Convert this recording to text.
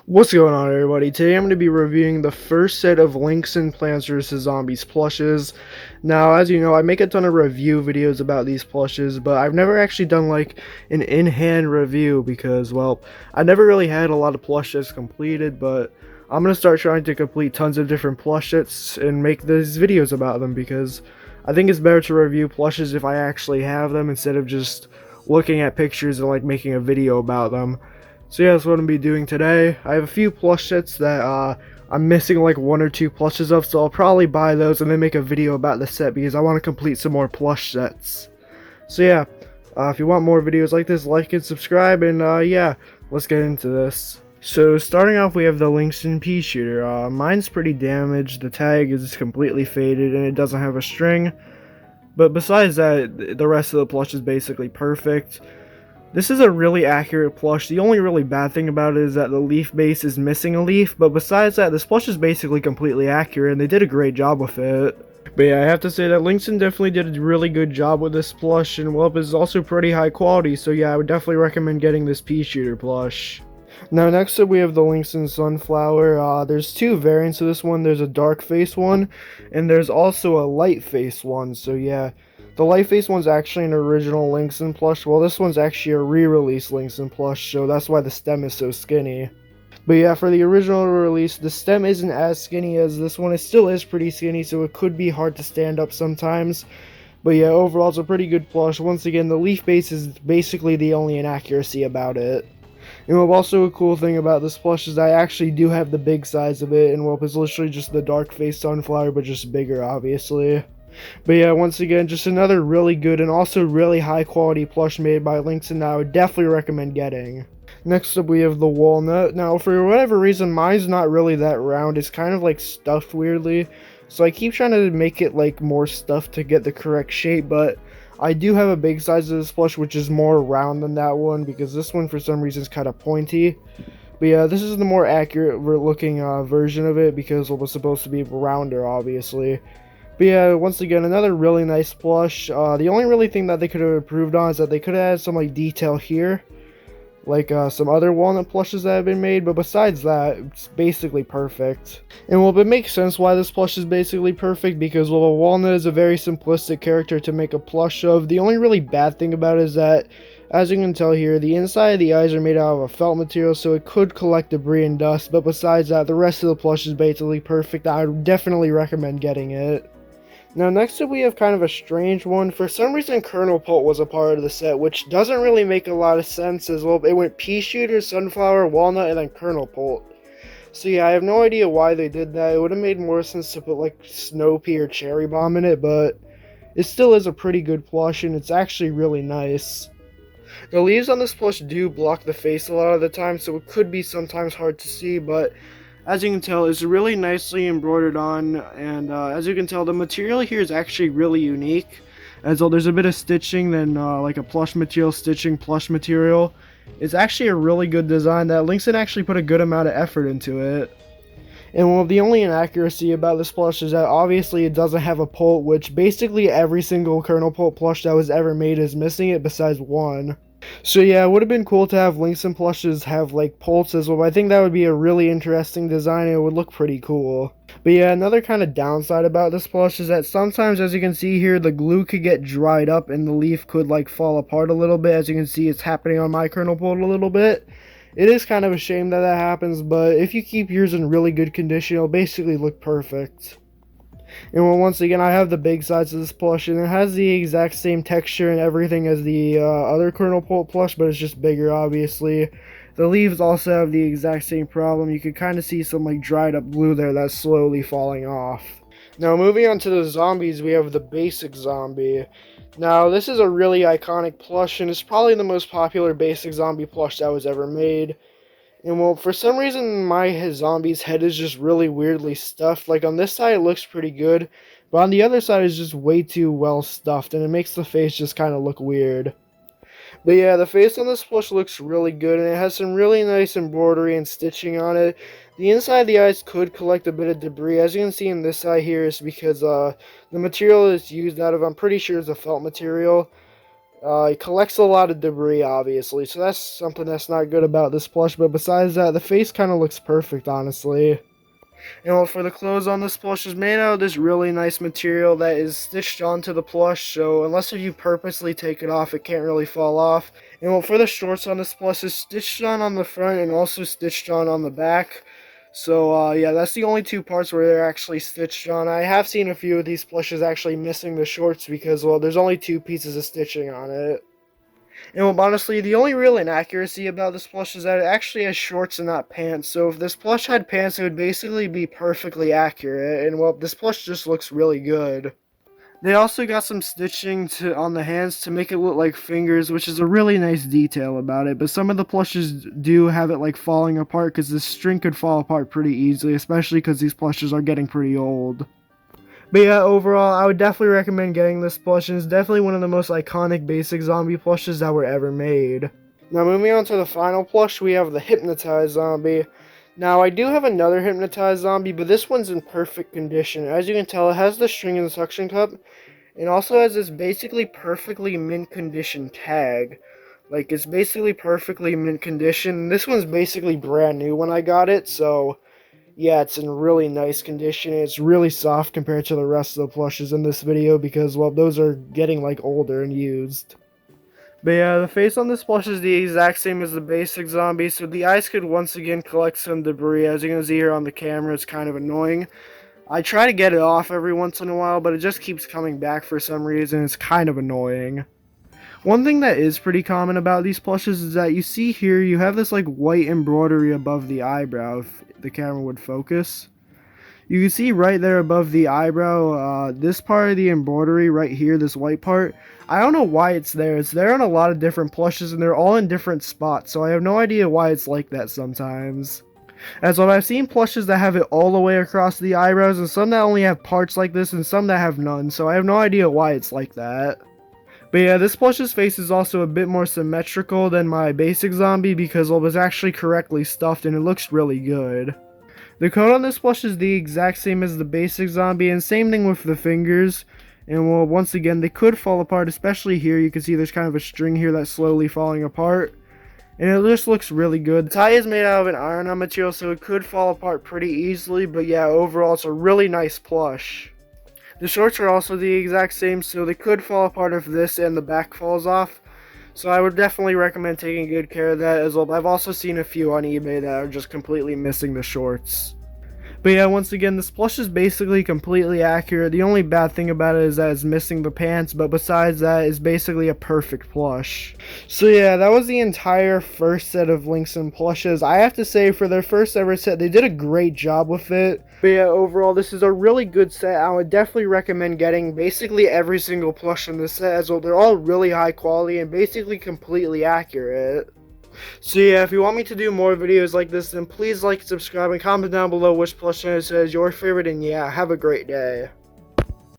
What's going on, everybody? Today I'm going to be reviewing the first set of Linxin Plants vs. Zombies plushes. Now, as you know, I make a ton of review videos about these plushes, but I've never actually done like an in-hand review because, well, I never really had a lot of plush sets completed, but I'm going to start trying to complete tons of different plush sets and make these videos about them because I think it's better to review plushes if I actually have them instead of just looking at pictures and like making a video about them. So yeah, that's what I'm going to be doing today. I have a few plush sets that I'm missing like one or two plushes of, so I'll probably buy those and then make a video about the set because I want to complete some more plush sets. So yeah, if you want more videos like this, like and subscribe, and yeah, let's get into this. So starting off, we have the Linxin Peashooter. Mine's pretty damaged, the tag is completely faded, and it doesn't have a string. But besides that, the rest of the plush is basically perfect. This is a really accurate plush. The only really bad thing about it is that the leaf base is missing a leaf, but besides that, this plush is basically completely accurate, and they did a great job with it. But yeah, I have to say that Linxin definitely did a really good job with this plush, and well, it's also pretty high quality, so yeah, I would definitely recommend getting this Peashooter plush. Now next up we have the Linxin Sunflower. There's two variants of this one. There's a dark face one, and there's also a light face one, so yeah. The light face one's actually an original Linxin plush, while this one's actually a re-release Linxin plush, so that's why the stem is so skinny. But yeah, for the original release, the stem isn't as skinny as this one. It still is pretty skinny, so it could be hard to stand up sometimes. But yeah, overall it's a pretty good plush. Once again, the leaf base is basically the only inaccuracy about it. And well, also a cool thing about this plush is I actually do have the big size of it, and well, it's literally just the dark face sunflower, but just bigger, obviously. But yeah, once again, just another really good and also really high quality plush made by Linxin that I would definitely recommend getting. Next up we have the Walnut. Now for whatever reason, mine's not really that round. It's kind of like stuffed weirdly. So I keep trying to make it like more stuffed to get the correct shape, but I do have a big size of this plush which is more round than that one because this one for some reason is kind of pointy. But yeah, this is the more accurate looking version of it because it was supposed to be rounder, obviously. But yeah, once again, another really nice plush. The only really thing that they could have improved on is that they could have had some like detail here, like some other walnut plushes that have been made. But besides that, it's basically perfect. And well, it makes sense why this plush is basically perfect because well, a walnut is a very simplistic character to make a plush of. The only really bad thing about it is that, as you can tell here, the inside of the eyes are made out of a felt material, so it could collect debris and dust. But besides that, the rest of the plush is basically perfect. I would definitely recommend getting it. Now next up we have kind of a strange one. For some reason Kernel P was a part of the set, which doesn't really make a lot of sense as well. It went Peashooter, Sunflower, Walnut, and then Kernel P. So yeah, I have no idea why they did that. It would have made more sense to put like Snow Pea or Cherry Bomb in it, but it still is a pretty good plush and it's actually really nice. The leaves on this plush do block the face a lot of the time, so it could be sometimes hard to see, but as you can tell, it's really nicely embroidered on, and as you can tell, the material here is actually really unique. As though there's a bit of stitching than like a plush material stitching plush material. It's actually a really good design that Linxin actually put a good amount of effort into it. And well, the only inaccuracy about this plush is that obviously it doesn't have a pult, which basically every single Kernel P plush that was ever made is missing it besides one. So yeah, it would have been cool to have Linxin plushes have like pults as well. I think that would be a really interesting design and it would look pretty cool. But yeah, another kind of downside about this plush is that sometimes, as you can see here, the glue could get dried up and the leaf could like fall apart a little bit. As you can see, it's happening on my Kernel P a little bit. It is kind of a shame that that happens, but if you keep yours in really good condition, it'll basically look perfect. And well, once again, I have the big size of this plush, and it has the exact same texture and everything as the other Kernel P plush, but it's just bigger, obviously. The leaves also have the exact same problem. You can kind of see some like dried up glue there that's slowly falling off. Now moving on to the zombies, we have the basic zombie. Now this is a really iconic plush, and it's probably the most popular basic zombie plush that was ever made. And well, for some reason, my zombie's head is just really weirdly stuffed. Like, on this side, it looks pretty good. But on the other side, it's just way too well stuffed. And it makes the face just kind of look weird. But yeah, the face on this plush looks really good. And it has some really nice embroidery and stitching on it. The inside of the eyes could collect a bit of debris. As you can see in this side here, is because the material it's used out of, I'm pretty sure, is a felt material. It collects a lot of debris, obviously, so that's something that's not good about this plush, but besides that, the face kind of looks perfect, honestly. And well, for the clothes on this plush is made out of this really nice material that is stitched onto the plush, so unless if you purposely take it off, it can't really fall off. And well, for the shorts on this plush is stitched on the front and also stitched on the back. So yeah, that's the only two parts where they're actually stitched on. I have seen a few of these plushes actually missing the shorts because, well, there's only two pieces of stitching on it. And well, honestly, the only real inaccuracy about this plush is that it actually has shorts and not pants. So if this plush had pants, it would basically be perfectly accurate. And well, this plush just looks really good. They also got some stitching on the hands to make it look like fingers, which is a really nice detail about it. But some of the plushes do have it like falling apart because the string could fall apart pretty easily, especially because these plushes are getting pretty old. But yeah, overall, I would definitely recommend getting this plush, and it's definitely one of the most iconic basic zombie plushes that were ever made. Now moving on to the final plush, we have the hypnotized zombie. Now I do have another hypnotized zombie, but this one's in perfect condition. As you can tell, it has the string and the suction cup, and also has this basically perfectly mint condition tag. Like, it's basically perfectly mint condition. This one's basically brand new when I got it, so yeah, it's in really nice condition. It's really soft compared to the rest of the plushes in this video because, well, those are getting like older and used. But yeah, the face on this plush is the exact same as the basic zombie, so the eyes could once again collect some debris. As you can see here on the camera, it's kind of annoying. I try to get it off every once in a while, but it just keeps coming back for some reason. It's kind of annoying. One thing that is pretty common about these plushes is that you see here, you have this like white embroidery above the eyebrow, if the camera would focus. You can see right there above the eyebrow, this part of the embroidery right here, this white part. I don't know why it's there. It's there on a lot of different plushes and they're all in different spots, so I have no idea why it's like that sometimes. As well, I've seen plushes that have it all the way across the eyebrows and some that only have parts like this and some that have none, so I have no idea why it's like that. But yeah, this plush's face is also a bit more symmetrical than my basic zombie because it was actually correctly stuffed and it looks really good. The coat on this plush is the exact same as the basic zombie, and same thing with the fingers. And well, once again, they could fall apart, especially here. You can see there's kind of a string here that's slowly falling apart. And it just looks really good. The tie is made out of an iron-on material, so it could fall apart pretty easily. But yeah, overall, it's a really nice plush. The shorts are also the exact same, so they could fall apart if this and the back falls off. So I would definitely recommend taking good care of that as well. I've also seen a few on eBay that are just completely missing the shorts. But yeah, once again, this plush is basically completely accurate. The only bad thing about it is that it's missing the pants, but besides that, it's basically a perfect plush. So yeah, that was the entire first set of Linxin plushes. I have to say, for their first ever set, they did a great job with it. But yeah, overall, this is a really good set. I would definitely recommend getting basically every single plush in this set as well. They're all really high quality and basically completely accurate. So yeah, if you want me to do more videos like this, then please like, subscribe, and comment down below which plush is your favorite, and yeah, have a great day.